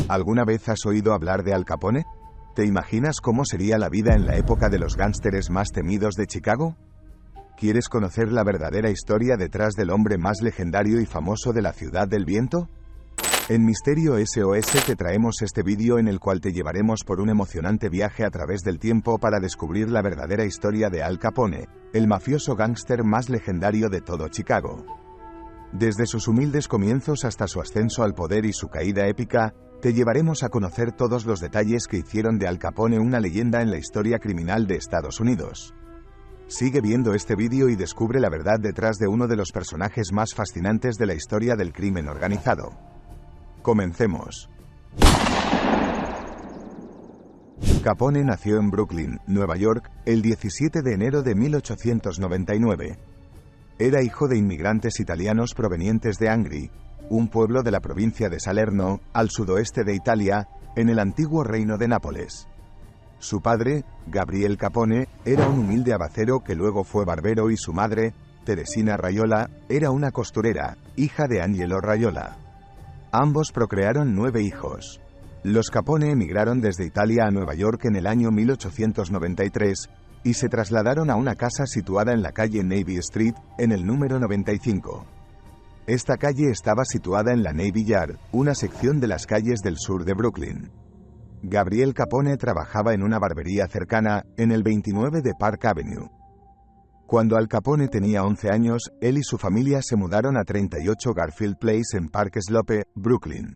¿Alguna vez has oído hablar de Al Capone? ¿Te imaginas cómo sería la vida en la época de los gángsteres más temidos de Chicago? ¿Quieres conocer la verdadera historia detrás del hombre más legendario y famoso de la Ciudad del Viento? En Misterio SOS te traemos este vídeo en el cual te llevaremos por un emocionante viaje a través del tiempo para descubrir la verdadera historia de Al Capone, el mafioso gángster más legendario de todo Chicago. Desde sus humildes comienzos hasta su ascenso al poder y su caída épica, te llevaremos a conocer todos los detalles que hicieron de Al Capone una leyenda en la historia criminal de Estados Unidos. Sigue viendo este vídeo y descubre la verdad detrás de uno de los personajes más fascinantes de la historia del crimen organizado. Comencemos. Capone nació en Brooklyn, Nueva York, el 17 de enero de 1899. Era hijo de inmigrantes italianos provenientes de Angri, un pueblo de la provincia de Salerno, al sudoeste de Italia, en el antiguo reino de Nápoles. Su padre, Gabriel Capone, era un humilde abacero que luego fue barbero y su madre, Teresina Raiola, era una costurera, hija de Angelo Raiola. Ambos procrearon 9 hijos. Los Capone emigraron desde Italia a Nueva York en el año 1893 y se trasladaron a una casa situada en la calle Navy Street, en el número 95. Esta calle estaba situada en la Navy Yard, una sección de las calles del sur de Brooklyn. Gabriel Capone trabajaba en una barbería cercana, en el 29 de Park Avenue. Cuando Al Capone tenía 11 años, él y su familia se mudaron a 38 Garfield Place en Park Slope, Brooklyn.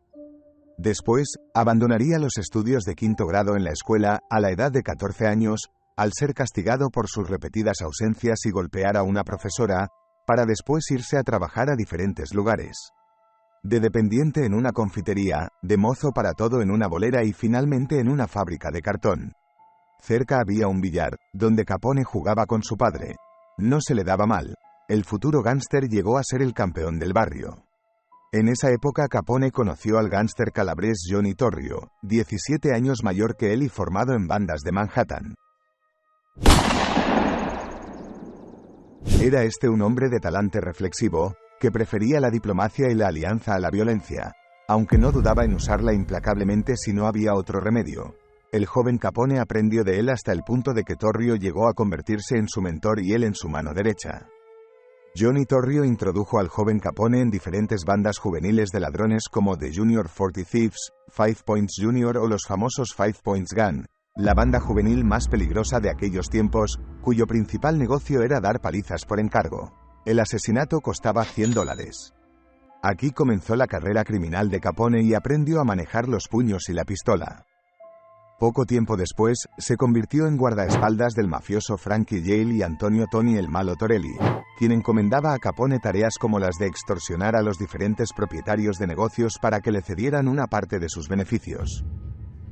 Después, abandonaría los estudios de quinto grado en la escuela, a la edad de 14 años, al ser castigado por sus repetidas ausencias y golpear a una profesora, para después irse a trabajar a diferentes lugares. De dependiente en una confitería, de mozo para todo en una bolera y finalmente en una fábrica de cartón. Cerca había un billar, donde Capone jugaba con su padre. No se le daba mal. El futuro gángster llegó a ser el campeón del barrio. En esa época Capone conoció al gángster calabrés Johnny Torrio, 17 años mayor que él y formado en bandas de Manhattan. Era este un hombre de talante reflexivo, que prefería la diplomacia y la alianza a la violencia, aunque no dudaba en usarla implacablemente si no había otro remedio. El joven Capone aprendió de él hasta el punto de que Torrio llegó a convertirse en su mentor y él en su mano derecha. Johnny Torrio introdujo al joven Capone en diferentes bandas juveniles de ladrones como The Junior 40 Thieves, Five Points Junior o los famosos Five Points Gang, la banda juvenil más peligrosa de aquellos tiempos, cuyo principal negocio era dar palizas por encargo. El asesinato costaba $100. Aquí comenzó la carrera criminal de Capone y aprendió a manejar los puños y la pistola. Poco tiempo después, se convirtió en guardaespaldas del mafioso Frankie Yale y Antonio Tony el Malo Torelli, quien encomendaba a Capone tareas como las de extorsionar a los diferentes propietarios de negocios para que le cedieran una parte de sus beneficios.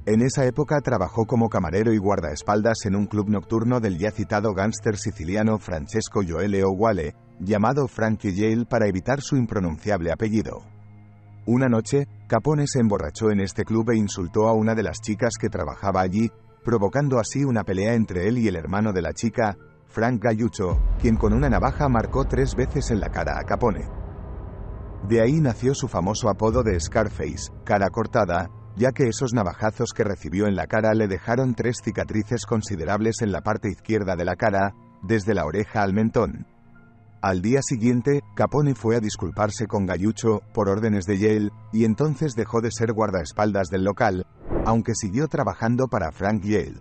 En esa época trabajó como camarero y guardaespaldas en un club nocturno del ya citado gángster siciliano Francesco Joele Oguale, llamado Frankie Yale para evitar su impronunciable apellido. Una noche, Capone se emborrachó en este club e insultó a una de las chicas que trabajaba allí, provocando así una pelea entre él y el hermano de la chica, Frank Galluccio, quien con una navaja marcó 3 veces en la cara a Capone. De ahí nació su famoso apodo de Scarface, cara cortada, ya que esos navajazos que recibió en la cara le dejaron 3 cicatrices considerables en la parte izquierda de la cara, desde la oreja al mentón. Al día siguiente, Capone fue a disculparse con Galluccio, por órdenes de Yale, y entonces dejó de ser guardaespaldas del local, aunque siguió trabajando para Frank Yale.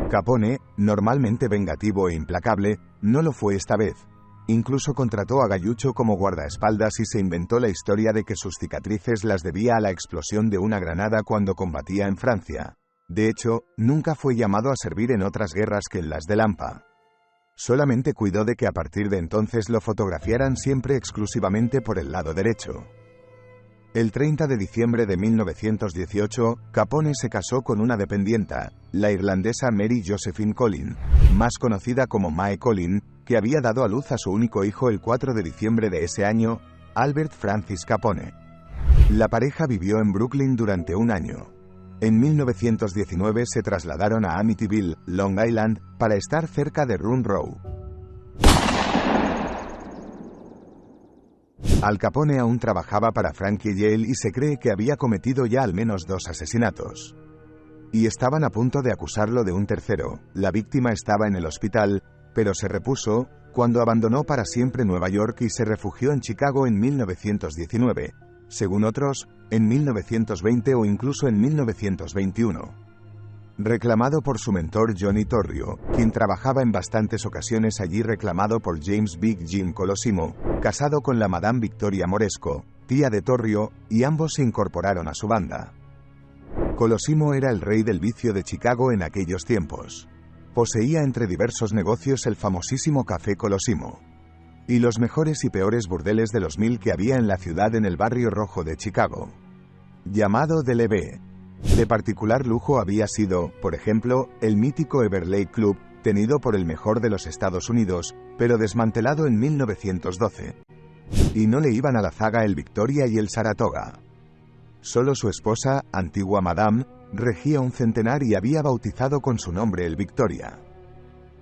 Capone, normalmente vengativo e implacable, no lo fue esta vez. Incluso contrató a Galluccio como guardaespaldas y se inventó la historia de que sus cicatrices las debía a la explosión de una granada cuando combatía en Francia. De hecho, nunca fue llamado a servir en otras guerras que en las de Lampa. Solamente cuidó de que a partir de entonces lo fotografiaran siempre exclusivamente por el lado derecho. El 30 de diciembre de 1918, Capone se casó con una dependienta, la irlandesa Mary Josephine Collin, más conocida como Mae Collin, que había dado a luz a su único hijo el 4 de diciembre de ese año, Albert Francis Capone. La pareja vivió en Brooklyn durante un año. En 1919 se trasladaron a Amityville, Long Island, para estar cerca de Run Row. Al Capone aún trabajaba para Frankie Yale y se cree que había cometido ya al menos 2 asesinatos. Y estaban a punto de acusarlo de un tercero. La víctima estaba en el hospital, pero se repuso cuando abandonó para siempre Nueva York y se refugió en Chicago en 1919, según otros, en 1920 o incluso en 1921. Reclamado por su mentor Johnny Torrio, quien trabajaba en bastantes ocasiones allí, reclamado por James Big Jim Colosimo, casado con la Madame Victoria Moresco, tía de Torrio, y ambos se incorporaron a su banda. Colosimo era el rey del vicio de Chicago en aquellos tiempos. Poseía entre diversos negocios el famosísimo Café Colosimo y los mejores y peores burdeles de los 1000 que había en la ciudad en el barrio rojo de Chicago, llamado DLB. De particular lujo había sido, por ejemplo, el mítico Everleigh Club, tenido por el mejor de los Estados Unidos, pero desmantelado en 1912. Y no le iban a la zaga el Victoria y el Saratoga. Solo su esposa, antigua Madame, regía un centenar y había bautizado con su nombre el Victoria.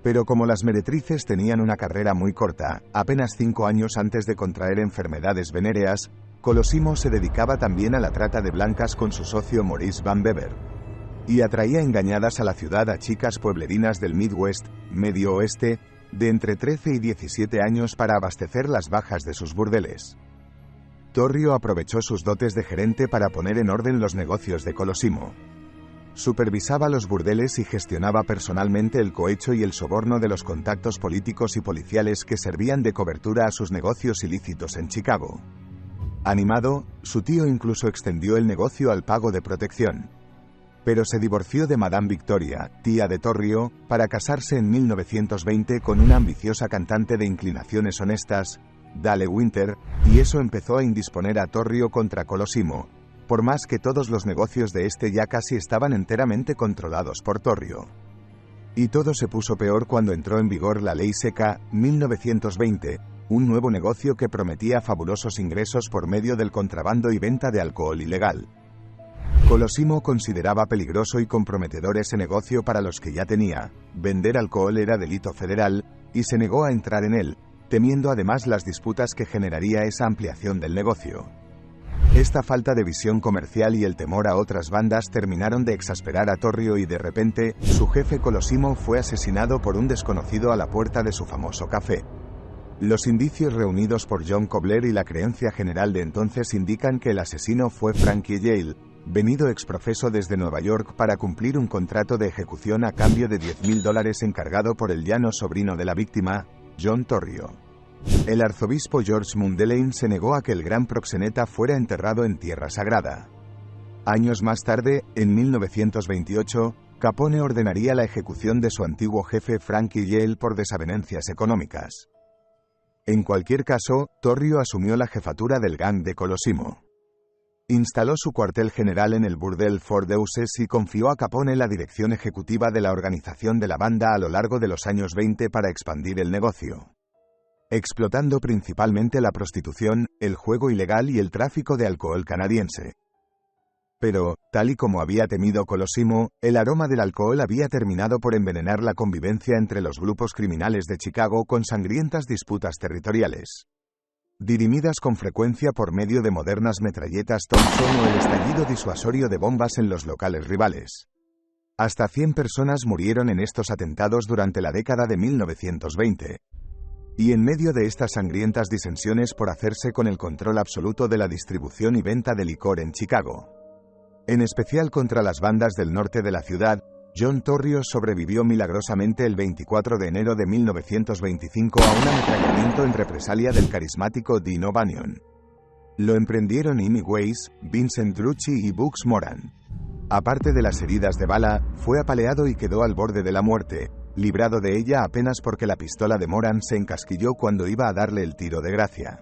Pero como las meretrices tenían una carrera muy corta, apenas 5 años antes de contraer enfermedades venéreas, Colosimo se dedicaba también a la trata de blancas con su socio Maurice Van Bever. Y atraía engañadas a la ciudad a chicas pueblerinas del Midwest, Medio Oeste, de entre 13 y 17 años para abastecer las bajas de sus burdeles. Torrio aprovechó sus dotes de gerente para poner en orden los negocios de Colosimo. Supervisaba los burdeles y gestionaba personalmente el cohecho y el soborno de los contactos políticos y policiales que servían de cobertura a sus negocios ilícitos en Chicago. Animado, su tío incluso extendió el negocio al pago de protección. Pero se divorció de Madame Victoria, tía de Torrio, para casarse en 1920 con una ambiciosa cantante de inclinaciones honestas, Dale Winter, y eso empezó a indisponer a Torrio contra Colosimo, por más que todos los negocios de este ya casi estaban enteramente controlados por Torrio. Y todo se puso peor cuando entró en vigor la Ley Seca, 1920, un nuevo negocio que prometía fabulosos ingresos por medio del contrabando y venta de alcohol ilegal. Colosimo consideraba peligroso y comprometedor ese negocio para los que ya tenía. Vender alcohol era delito federal, y se negó a entrar en él, temiendo además las disputas que generaría esa ampliación del negocio. Esta falta de visión comercial y el temor a otras bandas terminaron de exasperar a Torrio y de repente, su jefe Colosimo fue asesinado por un desconocido a la puerta de su famoso café. Los indicios reunidos por John Kobler y la creencia general de entonces indican que el asesino fue Frankie Yale, venido exprofeso desde Nueva York para cumplir un contrato de ejecución a cambio de $10,000 encargado por el llano sobrino de la víctima, John Torrio. El arzobispo George Mundelein se negó a que el gran proxeneta fuera enterrado en tierra sagrada. Años más tarde, en 1928, Capone ordenaría la ejecución de su antiguo jefe Frankie Yale por desavenencias económicas. En cualquier caso, Torrio asumió la jefatura del gang de Colosimo. Instaló su cuartel general en el burdel Four Deuces y confió a Capone la dirección ejecutiva de la organización de la banda a lo largo de los años 20 para expandir el negocio, explotando principalmente la prostitución, el juego ilegal y el tráfico de alcohol canadiense. Pero, tal y como había temido Colosimo, el aroma del alcohol había terminado por envenenar la convivencia entre los grupos criminales de Chicago con sangrientas disputas territoriales, dirimidas con frecuencia por medio de modernas metralletas Thompson o el estallido disuasorio de bombas en los locales rivales. Hasta 100 personas murieron en estos atentados durante la década de 1920. Y en medio de estas sangrientas disensiones por hacerse con el control absoluto de la distribución y venta de licor en Chicago, en especial contra las bandas del norte de la ciudad, John Torrio sobrevivió milagrosamente el 24 de enero de 1925 a un ametrallamiento en represalia del carismático Dino Bannion. Lo emprendieron Amy Weiss, Vincent Drucci y Bugs Moran. Aparte de las heridas de bala, fue apaleado y quedó al borde de la muerte, librado de ella apenas porque la pistola de Moran se encasquilló cuando iba a darle el tiro de gracia.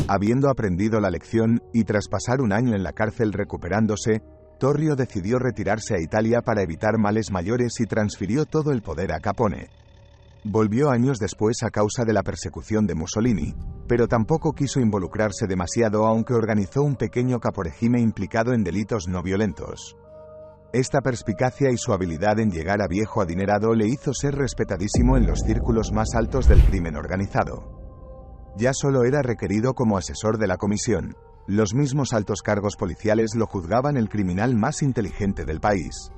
Habiendo aprendido la lección, y tras pasar un año en la cárcel recuperándose, Torrio decidió retirarse a Italia para evitar males mayores y transfirió todo el poder a Capone. Volvió años después a causa de la persecución de Mussolini, pero tampoco quiso involucrarse demasiado aunque organizó un pequeño caporegime implicado en delitos no violentos. Esta perspicacia y su habilidad en llegar a viejo adinerado le hizo ser respetadísimo en los círculos más altos del crimen organizado. Ya solo era requerido como asesor de la comisión. Los mismos altos cargos policiales lo juzgaban el criminal más inteligente del país.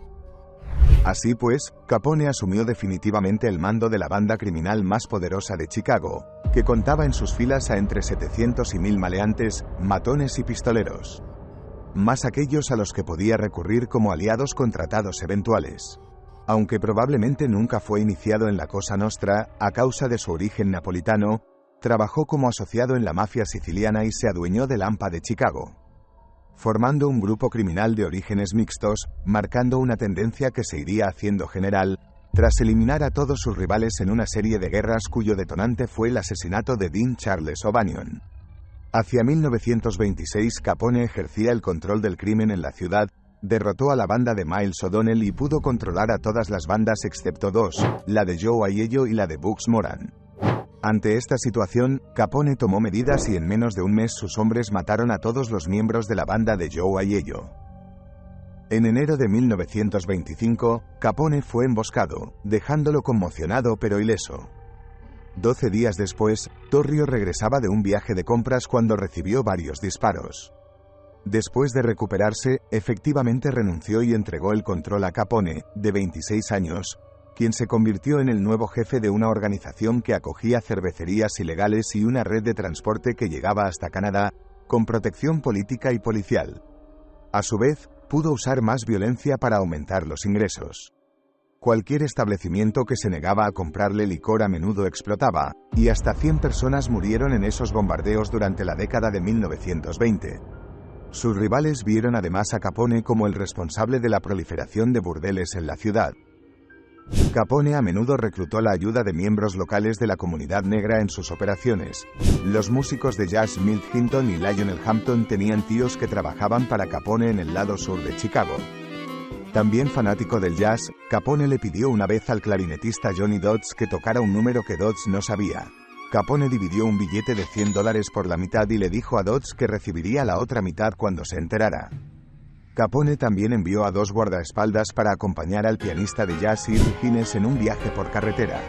Así pues, Capone asumió definitivamente el mando de la banda criminal más poderosa de Chicago, que contaba en sus filas a entre 700 y 1000 maleantes, matones y pistoleros. Más aquellos a los que podía recurrir como aliados contratados eventuales. Aunque probablemente nunca fue iniciado en la Cosa Nostra, a causa de su origen napolitano, trabajó como asociado en la mafia siciliana y se adueñó del AMPA de Chicago, formando un grupo criminal de orígenes mixtos, marcando una tendencia que se iría haciendo general, tras eliminar a todos sus rivales en una serie de guerras cuyo detonante fue el asesinato de Dean Charles O'Banion. Hacia 1926 Capone ejercía el control del crimen en la ciudad, derrotó a la banda de Miles O'Donnell y pudo controlar a todas las bandas excepto dos, la de Joe Aiello y la de Bugs Moran. Ante esta situación, Capone tomó medidas y en menos de un mes sus hombres mataron a todos los miembros de la banda de Joe Aiello. En enero de 1925, Capone fue emboscado, dejándolo conmocionado pero ileso. 12 días después, Torrio regresaba de un viaje de compras cuando recibió varios disparos. Después de recuperarse, efectivamente renunció y entregó el control a Capone, de 26 años, quien se convirtió en el nuevo jefe de una organización que acogía cervecerías ilegales y una red de transporte que llegaba hasta Canadá, con protección política y policial. A su vez, pudo usar más violencia para aumentar los ingresos. Cualquier establecimiento que se negaba a comprarle licor a menudo explotaba, y hasta 100 personas murieron en esos bombardeos durante la década de 1920. Sus rivales vieron además a Capone como el responsable de la proliferación de burdeles en la ciudad. Capone a menudo reclutó la ayuda de miembros locales de la comunidad negra en sus operaciones. Los músicos de jazz Milt Hinton y Lionel Hampton tenían tíos que trabajaban para Capone en el lado sur de Chicago. También fanático del jazz, Capone le pidió una vez al clarinetista Johnny Dodds que tocara un número que Dodds no sabía. Capone dividió un billete de $100 por la mitad y le dijo a Dodds que recibiría la otra mitad cuando se enterara. Capone también envió a 2 guardaespaldas para acompañar al pianista de jazz Earl Hines en un viaje por carretera.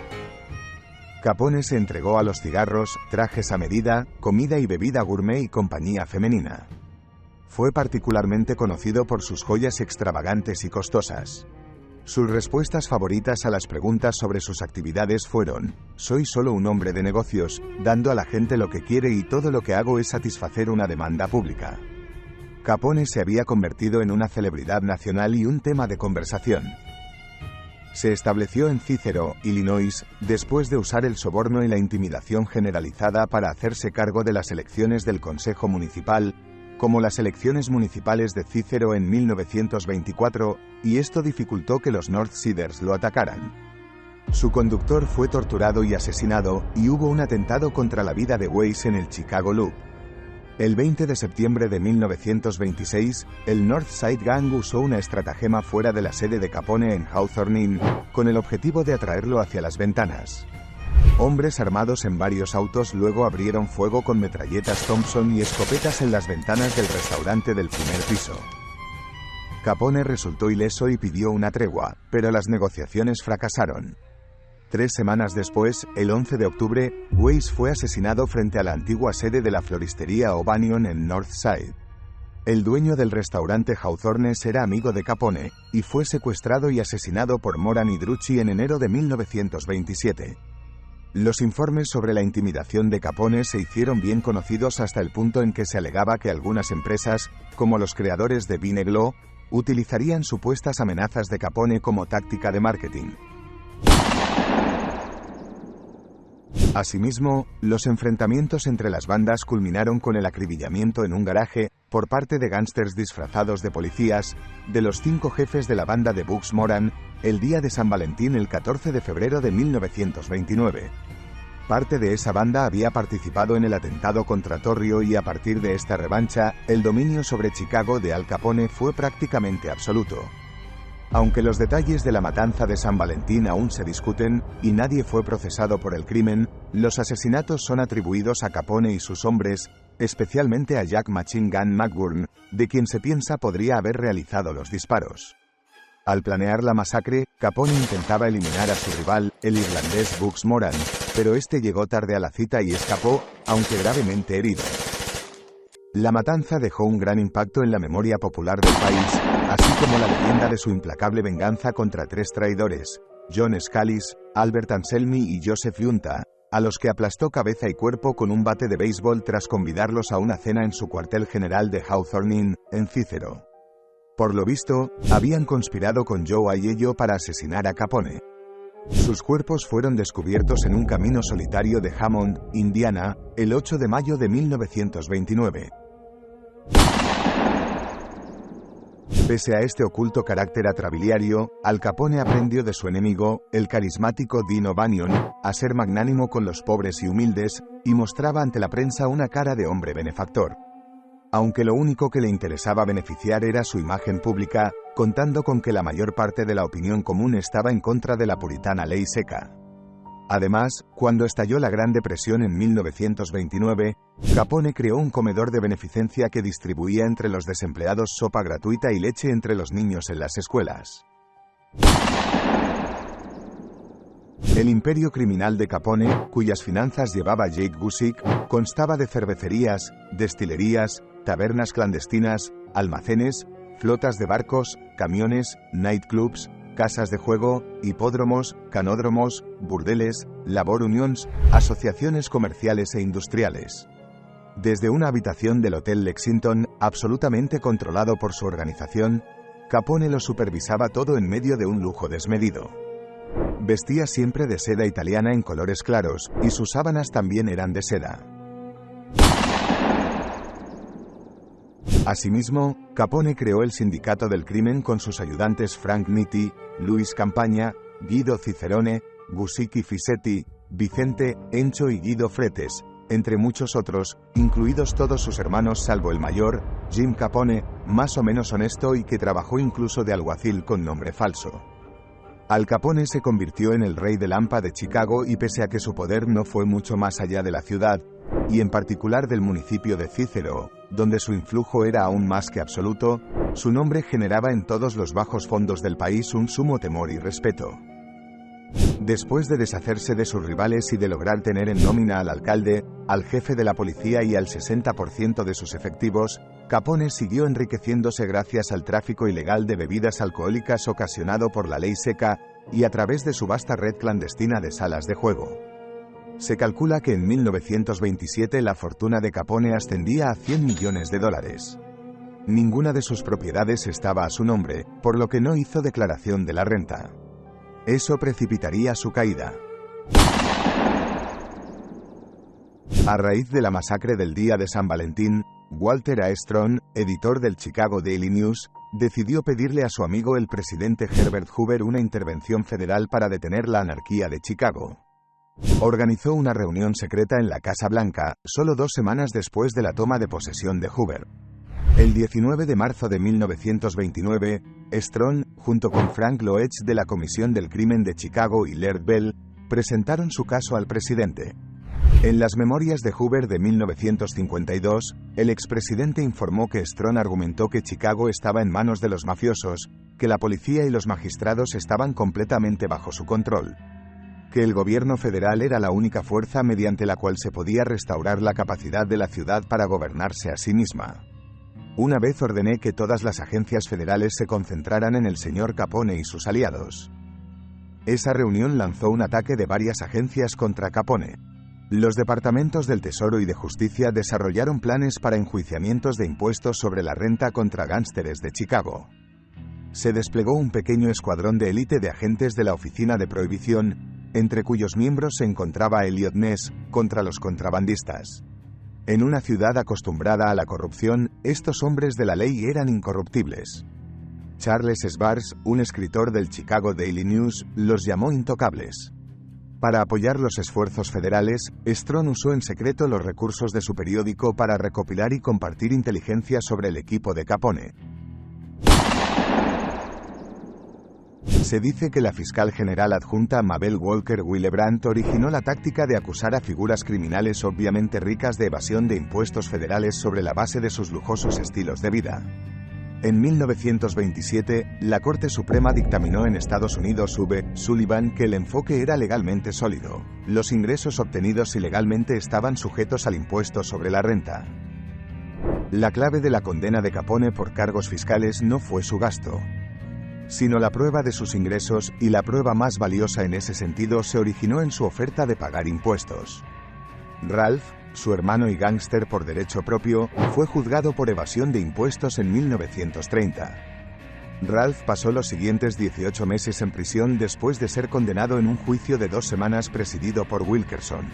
Capone se entregó a los cigarros, trajes a medida, comida y bebida gourmet y compañía femenina. Fue particularmente conocido por sus joyas extravagantes y costosas. Sus respuestas favoritas a las preguntas sobre sus actividades fueron: «Soy solo un hombre de negocios, dando a la gente lo que quiere y todo lo que hago es satisfacer una demanda pública». Capone se había convertido en una celebridad nacional y un tema de conversación. Se estableció en Cicero, Illinois, después de usar el soborno y la intimidación generalizada para hacerse cargo de las elecciones del Consejo Municipal, como las elecciones municipales de Cicero en 1924, y esto dificultó que los Northsiders lo atacaran. Su conductor fue torturado y asesinado, y hubo un atentado contra la vida de Weiss en el Chicago Loop. El 20 de septiembre de 1926, el North Side Gang usó una estratagema fuera de la sede de Capone en Hawthorne Inn, con el objetivo de atraerlo hacia las ventanas. Hombres armados en varios autos luego abrieron fuego con metralletas Thompson y escopetas en las ventanas del restaurante del primer piso. Capone resultó ileso y pidió una tregua, pero las negociaciones fracasaron. 3 semanas después, el 11 de octubre, Weiss fue asesinado frente a la antigua sede de la floristería O'Banion en Northside. El dueño del restaurante Hawthornes era amigo de Capone, y fue secuestrado y asesinado por Moran y Drucci en enero de 1927. Los informes sobre la intimidación de Capone se hicieron bien conocidos hasta el punto en que se alegaba que algunas empresas, como los creadores de Vineglo, utilizarían supuestas amenazas de Capone como táctica de marketing. Asimismo, los enfrentamientos entre las bandas culminaron con el acribillamiento en un garaje, por parte de gángsters disfrazados de policías, de los 5 jefes de la banda de Bugs Moran, el día de San Valentín el 14 de febrero de 1929. Parte de esa banda había participado en el atentado contra Torrio y a partir de esta revancha, el dominio sobre Chicago de Al Capone fue prácticamente absoluto. Aunque los detalles de la matanza de San Valentín aún se discuten, y nadie fue procesado por el crimen, los asesinatos son atribuidos a Capone y sus hombres, especialmente a Jack Machine Gun McGurn, de quien se piensa podría haber realizado los disparos. Al planear la masacre, Capone intentaba eliminar a su rival, el irlandés Bugs Moran, pero este llegó tarde a la cita y escapó, aunque gravemente herido. La matanza dejó un gran impacto en la memoria popular del país, así como la leyenda de su implacable venganza contra 3 traidores, John Scalise, Albert Anselmi y Joseph Yunta, a los que aplastó cabeza y cuerpo con un bate de béisbol tras convidarlos a una cena en su cuartel general de Hawthorne Inn, en Cícero. Por lo visto, habían conspirado con Joe Aiello para asesinar a Capone. Sus cuerpos fueron descubiertos en un camino solitario de Hammond, Indiana, el 8 de mayo de 1929. Pese a este oculto carácter atrabiliario, Al Capone aprendió de su enemigo, el carismático Dean O'Banion, a ser magnánimo con los pobres y humildes, y mostraba ante la prensa una cara de hombre benefactor. Aunque lo único que le interesaba beneficiar era su imagen pública, contando con que la mayor parte de la opinión común estaba en contra de la puritana ley seca. Además, cuando estalló la Gran Depresión en 1929, Capone creó un comedor de beneficencia que distribuía entre los desempleados sopa gratuita y leche entre los niños en las escuelas. El imperio criminal de Capone, cuyas finanzas llevaba Jake Gusick, constaba de cervecerías, destilerías, tabernas clandestinas, almacenes, flotas de barcos, camiones, nightclubs, casas de juego, hipódromos, canódromos, burdeles, labor unions, asociaciones comerciales e industriales. Desde una habitación del Hotel Lexington, absolutamente controlado por su organización, Capone lo supervisaba todo en medio de un lujo desmedido. Vestía siempre de seda italiana en colores claros, y sus sábanas también eran de seda. Asimismo, Capone creó el Sindicato del Crimen con sus ayudantes Frank Nitti, Luis Campagna, Guido Cicerone, Gusick y Fisetti, Vicente, Encho y Guido Fretes, entre muchos otros, incluidos todos sus hermanos salvo el mayor, Jim Capone, más o menos honesto y que trabajó incluso de alguacil con nombre falso. Al Capone se convirtió en el rey del hampa de Chicago y pese a que su poder no fue mucho más allá de la ciudad, y en particular del municipio de Cícero, donde su influjo era aún más que absoluto, su nombre generaba en todos los bajos fondos del país un sumo temor y respeto. Después de deshacerse de sus rivales y de lograr tener en nómina al alcalde, al jefe de la policía y al 60% de sus efectivos, Capone siguió enriqueciéndose gracias al tráfico ilegal de bebidas alcohólicas ocasionado por la ley seca y a través de su vasta red clandestina de salas de juego. Se calcula que en 1927 la fortuna de Capone ascendía a $100 millones. Ninguna de sus propiedades estaba a su nombre, por lo que no hizo declaración de la renta. Eso precipitaría su caída. A raíz de la masacre del día de San Valentín, Walter A. Strong, editor del Chicago Daily News, decidió pedirle a su amigo el presidente Herbert Hoover una intervención federal para detener la anarquía de Chicago. Organizó una reunión secreta en la Casa Blanca, solo 2 semanas después de la toma de posesión de Hoover. El 19 de marzo de 1929, Strong, junto con Frank Loech de la Comisión del Crimen de Chicago y Laird Bell, presentaron su caso al presidente. En las memorias de Hoover de 1952, el expresidente informó que Strong argumentó que Chicago estaba en manos de los mafiosos, que la policía y los magistrados estaban completamente bajo su control, que el gobierno federal era la única fuerza mediante la cual se podía restaurar la capacidad de la ciudad para gobernarse a sí misma. Una vez ordené que todas las agencias federales se concentraran en el señor Capone y sus aliados. Esa reunión lanzó un ataque de varias agencias contra Capone. Los departamentos del Tesoro y de Justicia desarrollaron planes para enjuiciamientos de impuestos sobre la renta contra gánsteres de Chicago. Se desplegó un pequeño escuadrón de élite de agentes de la Oficina de Prohibición, entre cuyos miembros se encontraba Elliot Ness, contra los contrabandistas. En una ciudad acostumbrada a la corrupción, estos hombres de la ley eran incorruptibles. Charles Schwartz, un escritor del Chicago Daily News, los llamó intocables. Para apoyar los esfuerzos federales, Strong usó en secreto los recursos de su periódico para recopilar y compartir inteligencia sobre el equipo de Capone. Se dice que la fiscal general adjunta Mabel Walker Willebrandt originó la táctica de acusar a figuras criminales obviamente ricas de evasión de impuestos federales sobre la base de sus lujosos estilos de vida. En 1927, la Corte Suprema dictaminó en Estados Unidos v. Sullivan que el enfoque era legalmente sólido. Los ingresos obtenidos ilegalmente estaban sujetos al impuesto sobre la renta. La clave de la condena de Capone por cargos fiscales no fue su gasto, sino la prueba de sus ingresos, y la prueba más valiosa en ese sentido se originó en su oferta de pagar impuestos. Ralph, su hermano y gángster por derecho propio, fue juzgado por evasión de impuestos en 1930. Ralph pasó los siguientes 18 meses en prisión después de ser condenado en un juicio de 2 semanas presidido por Wilkerson.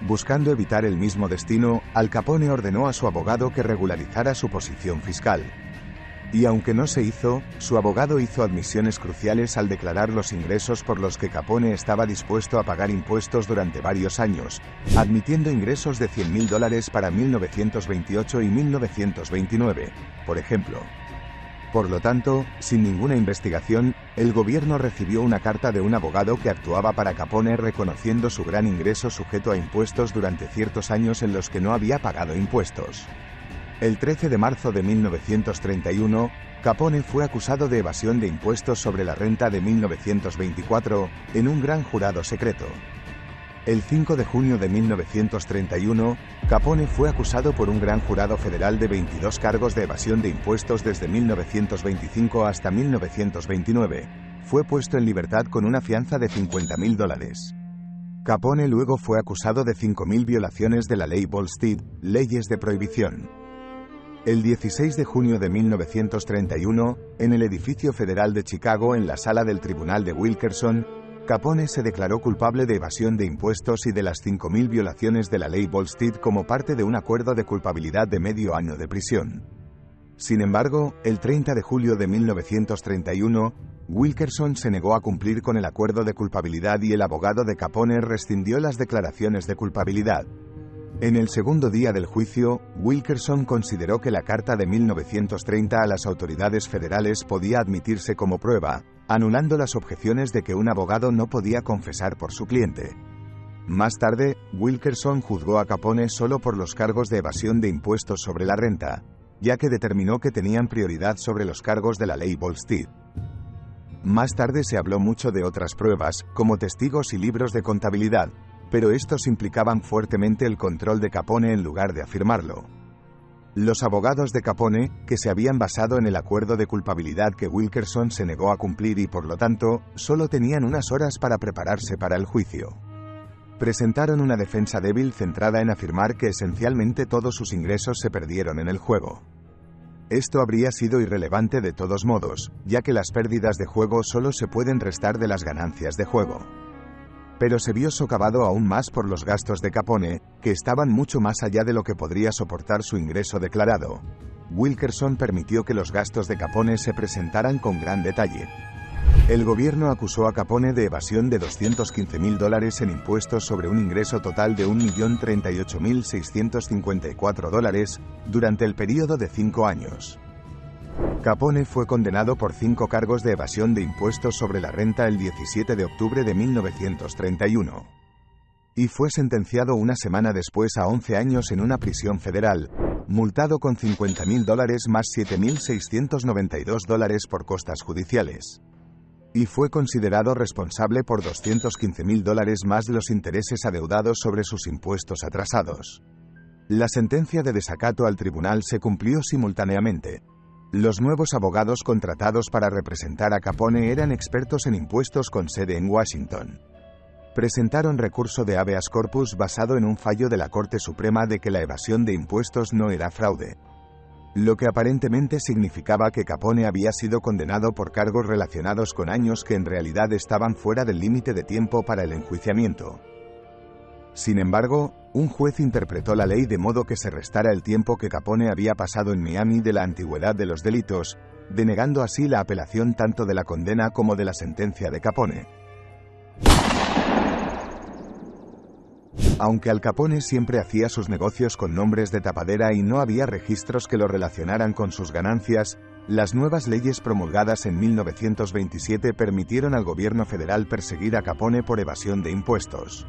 Buscando evitar el mismo destino, Al Capone ordenó a su abogado que regularizara su posición fiscal. Y aunque no se hizo, su abogado hizo admisiones cruciales al declarar los ingresos por los que Capone estaba dispuesto a pagar impuestos durante varios años, admitiendo ingresos de $100.000 para 1928 y 1929, por ejemplo. Por lo tanto, sin ninguna investigación, el gobierno recibió una carta de un abogado que actuaba para Capone reconociendo su gran ingreso sujeto a impuestos durante ciertos años en los que no había pagado impuestos. El 13 de marzo de 1931, Capone fue acusado de evasión de impuestos sobre la renta de 1924, en un gran jurado secreto. El 5 de junio de 1931, Capone fue acusado por un gran jurado federal de 22 cargos de evasión de impuestos desde 1925 hasta 1929. Fue puesto en libertad con una fianza de $50.000. Capone luego fue acusado de 5.000 violaciones de la ley Volstead, leyes de prohibición. El 16 de junio de 1931, en el edificio federal de Chicago, en la sala del tribunal de Wilkerson, Capone se declaró culpable de evasión de impuestos y de las 5.000 violaciones de la ley Volstead como parte de un acuerdo de culpabilidad de medio año de prisión. Sin embargo, el 30 de julio de 1931, Wilkerson se negó a cumplir con el acuerdo de culpabilidad y el abogado de Capone rescindió las declaraciones de culpabilidad. En el segundo día del juicio, Wilkerson consideró que la carta de 1930 a las autoridades federales podía admitirse como prueba, anulando las objeciones de que un abogado no podía confesar por su cliente. Más tarde, Wilkerson juzgó a Capone solo por los cargos de evasión de impuestos sobre la renta, ya que determinó que tenían prioridad sobre los cargos de la ley Volstead. Más tarde se habló mucho de otras pruebas, como testigos y libros de contabilidad, pero estos implicaban fuertemente el control de Capone en lugar de afirmarlo. Los abogados de Capone, que se habían basado en el acuerdo de culpabilidad que Wilkerson se negó a cumplir y por lo tanto, solo tenían unas horas para prepararse para el juicio. Presentaron una defensa débil centrada en afirmar que esencialmente todos sus ingresos se perdieron en el juego. Esto habría sido irrelevante de todos modos, ya que las pérdidas de juego solo se pueden restar de las ganancias de juego. Pero se vio socavado aún más por los gastos de Capone, que estaban mucho más allá de lo que podría soportar su ingreso declarado. Wilkerson permitió que los gastos de Capone se presentaran con gran detalle. El gobierno acusó a Capone de evasión de $215.000 en impuestos sobre un ingreso total de $1.038.654 durante el período de 5 años. Capone fue condenado por 5 cargos de evasión de impuestos sobre la renta el 17 de octubre de 1931. Y fue sentenciado una semana después a 11 años en una prisión federal, multado con $50.000 más $7.692 por costas judiciales. Y fue considerado responsable por $215.000 más de los intereses adeudados sobre sus impuestos atrasados. La sentencia de desacato al tribunal se cumplió simultáneamente. Los nuevos abogados contratados para representar a Capone eran expertos en impuestos con sede en Washington. Presentaron recurso de habeas corpus basado en un fallo de la Corte Suprema de que la evasión de impuestos no era fraude, lo que aparentemente significaba que Capone había sido condenado por cargos relacionados con años que en realidad estaban fuera del límite de tiempo para el enjuiciamiento. Sin embargo, un juez interpretó la ley de modo que se restara el tiempo que Capone había pasado en Miami de la antigüedad de los delitos, denegando así la apelación tanto de la condena como de la sentencia de Capone. Aunque Al Capone siempre hacía sus negocios con nombres de tapadera y no había registros que lo relacionaran con sus ganancias, las nuevas leyes promulgadas en 1927 permitieron al gobierno federal perseguir a Capone por evasión de impuestos.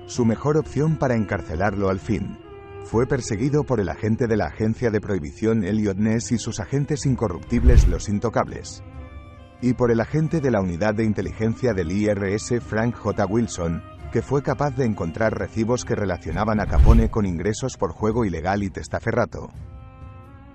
Su mejor opción para encarcelarlo al fin. Fue perseguido por el agente de la agencia de prohibición Elliot Ness y sus agentes incorruptibles los Intocables. Y por el agente de la unidad de inteligencia del IRS Frank J. Wilson, que fue capaz de encontrar recibos que relacionaban a Capone con ingresos por juego ilegal y testaferrato,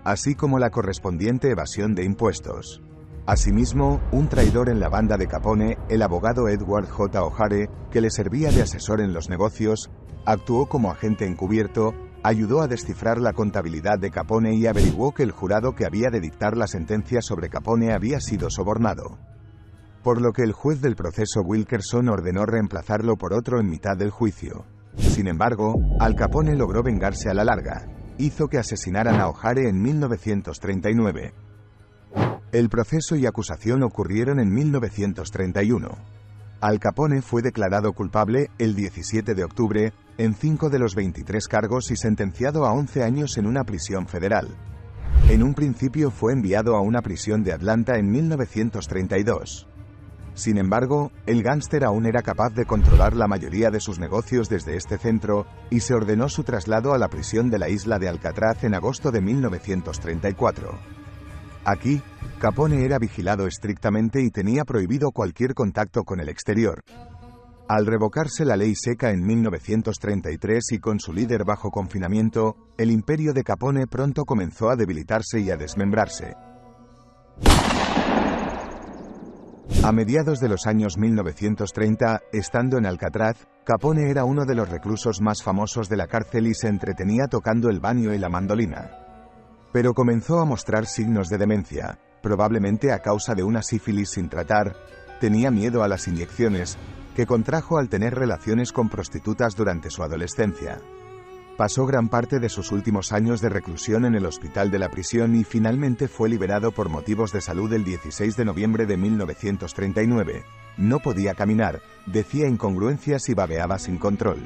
así como la correspondiente evasión de impuestos. Asimismo, un traidor en la banda de Capone, el abogado Edward J. O'Hare, que le servía de asesor en los negocios, actuó como agente encubierto, ayudó a descifrar la contabilidad de Capone y averiguó que el jurado que había de dictar la sentencia sobre Capone había sido sobornado. Por lo que el juez del proceso Wilkerson ordenó reemplazarlo por otro en mitad del juicio. Sin embargo, Al Capone logró vengarse a la larga. Hizo que asesinaran a O'Hare en 1939. El proceso y acusación ocurrieron en 1931. Al Capone fue declarado culpable el 17 de octubre en 5 de los 23 cargos y sentenciado a 11 años en una prisión federal. En un principio fue enviado a una prisión de Atlanta en 1932. Sin embargo, el gángster aún era capaz de controlar la mayoría de sus negocios desde este centro, y se ordenó su traslado a la prisión de la isla de Alcatraz en agosto de 1934. Aquí, Capone era vigilado estrictamente y tenía prohibido cualquier contacto con el exterior. Al revocarse la ley seca en 1933 y con su líder bajo confinamiento, el imperio de Capone pronto comenzó a debilitarse y a desmembrarse. A mediados de los años 1930, estando en Alcatraz, Capone era uno de los reclusos más famosos de la cárcel y se entretenía tocando el banjo y la mandolina. Pero comenzó a mostrar signos de demencia, probablemente a causa de una sífilis sin tratar. Tenía miedo a las inyecciones, que contrajo al tener relaciones con prostitutas durante su adolescencia. Pasó gran parte de sus últimos años de reclusión en el hospital de la prisión y finalmente fue liberado por motivos de salud el 16 de noviembre de 1939. No podía caminar, decía incongruencias y babeaba sin control.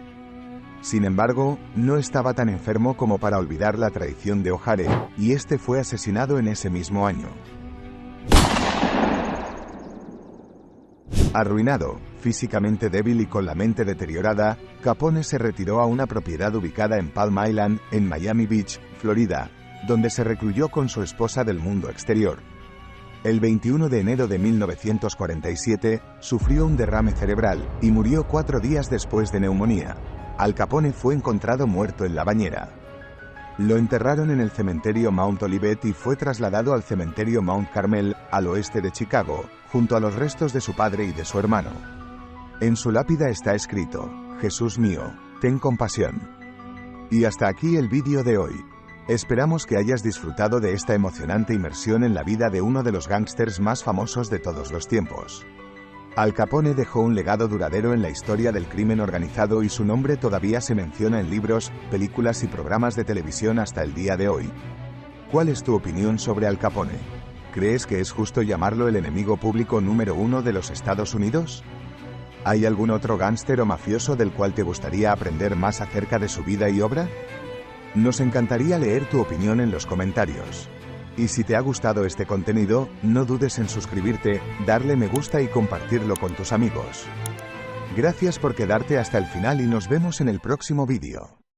Sin embargo, no estaba tan enfermo como para olvidar la traición de O'Hare, y este fue asesinado en ese mismo año. Arruinado, físicamente débil y con la mente deteriorada, Capone se retiró a una propiedad ubicada en Palm Island, en Miami Beach, Florida, donde se recluyó con su esposa del mundo exterior. El 21 de enero de 1947, sufrió un derrame cerebral y murió 4 días después de neumonía. Al Capone fue encontrado muerto en la bañera. Lo enterraron en el cementerio Mount Olivet y fue trasladado al cementerio Mount Carmel, al oeste de Chicago, junto a los restos de su padre y de su hermano. En su lápida está escrito: Jesús mío, ten compasión. Y hasta aquí el vídeo de hoy. Esperamos que hayas disfrutado de esta emocionante inmersión en la vida de uno de los gángsters más famosos de todos los tiempos. Al Capone dejó un legado duradero en la historia del crimen organizado y su nombre todavía se menciona en libros, películas y programas de televisión hasta el día de hoy. ¿Cuál es tu opinión sobre Al Capone? ¿Crees que es justo llamarlo el enemigo público número 1 de los Estados Unidos? ¿Hay algún otro gángster o mafioso del cual te gustaría aprender más acerca de su vida y obra? Nos encantaría leer tu opinión en los comentarios. Y si te ha gustado este contenido, no dudes en suscribirte, darle me gusta y compartirlo con tus amigos. Gracias por quedarte hasta el final y nos vemos en el próximo vídeo.